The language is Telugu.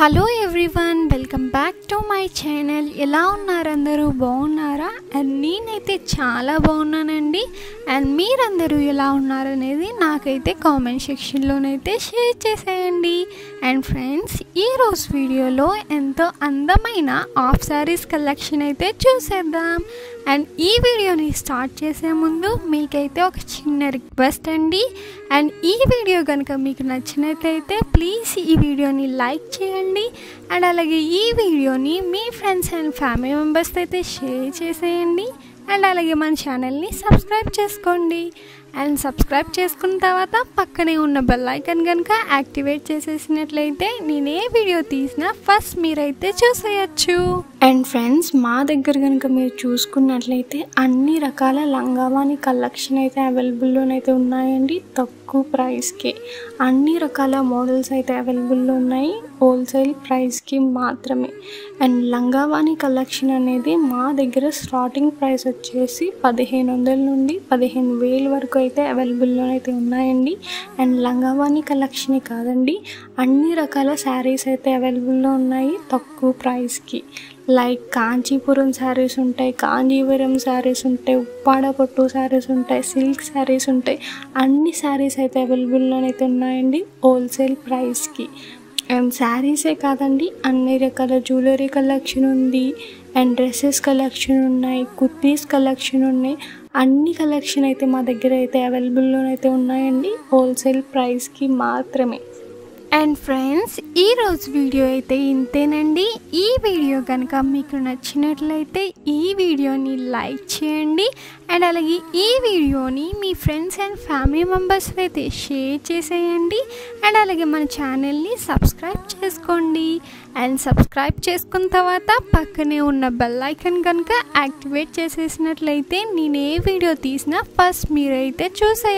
Hello everyone, welcome back to my channel. ఎలా ఉన్నారు అందరూ? బాగున్నారా? అండ్ నేనైతే చాలా బాగున్నానండి. అండ్ మీరందరూ ఎలా ఉన్నారనేది నాకైతే కామెంట్ సెక్షన్లోనైతే షేర్ చేసేయండి. అండ్ ఫ్రెండ్స్, ఈరోజు వీడియోలో ఎంతో అందమైన ఆఫ్ శారీస్ కలెక్షన్ అయితే చూసేద్దాం. అండ్ ఈ వీడియోని స్టార్ట్ చేసే ముందు మీకైతే ఒక చిన్న రిక్వెస్ట్ అండి. అండ్ ఈ వీడియో కనుక మీకు నచ్చినట్లయితే ప్లీజ్ ఈ వీడియోని లైక్ చేయండి. అండ్ అలాగే ఈ వీడియోని మీ ఫ్రెండ్స్ అండ్ ఫ్యామిలీ మెంబర్స్ అయితే షేర్ చేసేయండి. అండ్ అలాగే మన ఛానల్ని సబ్స్క్రైబ్ చేసుకోండి. అండ్ సబ్స్క్రైబ్ చేసుకున్న తర్వాత పక్కనే ఉన్న బెల్ ఐకాన్ కనుక యాక్టివేట్ చేసేసినట్లయితే నేను ఏ వీడియో తీసినా ఫస్ట్ మీరైతే చూసేయచ్చు. అండ్ ఫ్రెండ్స్, మా దగ్గర కనుక మీరు చూసుకున్నట్లయితే అన్ని రకాల లంగావాణి కలెక్షన్ అయితే అవైలబుల్లోనైతే ఉన్నాయండి. తక్కువ ప్రైస్కి అన్ని రకాల మోడల్స్ అయితే అవైలబుల్లో ఉన్నాయి, హోల్సేల్ ప్రైస్కి మాత్రమే. అండ్ లంగావాణి కలెక్షన్ అనేది మా దగ్గర స్టార్టింగ్ ప్రైస్ వచ్చేసి 1500 నుండి 15,000 వరకు అయితే అవైలబుల్లోనైతే ఉన్నాయండి. అండ్ లంగావాణి కలెక్షనే కాదండి, అన్ని రకాల శారీస్ అయితే అవైలబుల్లో ఉన్నాయి తక్కువ ప్రైస్కి. లైక్ కాంచీపురం శారీస్ ఉంటాయి, కాంజీవరం శారీస్ ఉంటాయి, ఉప్పాడ పట్టు శారీస్ ఉంటాయి, సిల్క్ శారీస్ ఉంటాయి. అన్ని శారీస్ అయితే అవైలబుల్లోనైతే ఉన్నాయండి హోల్సేల్ ప్రైస్కి. అండ్ శారీసే కాదండి, అన్ని రకాల జ్యువెలరీ కలెక్షన్ ఉంది. అండ్ డ్రెస్సెస్ కలెక్షన్ ఉన్నాయి, కుర్తీస్ కలెక్షన్ ఉన్నాయి. అన్ని కలెక్షన్ అయితే మా దగ్గర అయితే అవైలబుల్లోనైతే ఉన్నాయండి హోల్సేల్ ప్రైస్కి మాత్రమే. అండ్ ఫ్రెండ్స్, ఈరోజు వీడియో అయితే ఇంతేనండి. ఈ వీడియో కనుక మీకు నచ్చినట్లయితే ఈ వీడియోని లైక్ చేయండి. అండ్ అలాగే ఈ వీడియోని మీ ఫ్రెండ్స్ అండ్ ఫ్యామిలీ మెంబర్స్ అయితే షేర్ చేసేయండి. అండ్ అలాగే మన ఛానల్ని సబ్స్క్రైబ్ చేసుకోండి. అండ్ సబ్స్క్రైబ్ చేసుకున్న తర్వాత పక్కనే ఉన్న బెల్ ఐకాన్ కనుక యాక్టివేట్ చేసేసినట్లయితే నేను ఏ వీడియో తీసినా ఫస్ట్ మీరైతే చూసే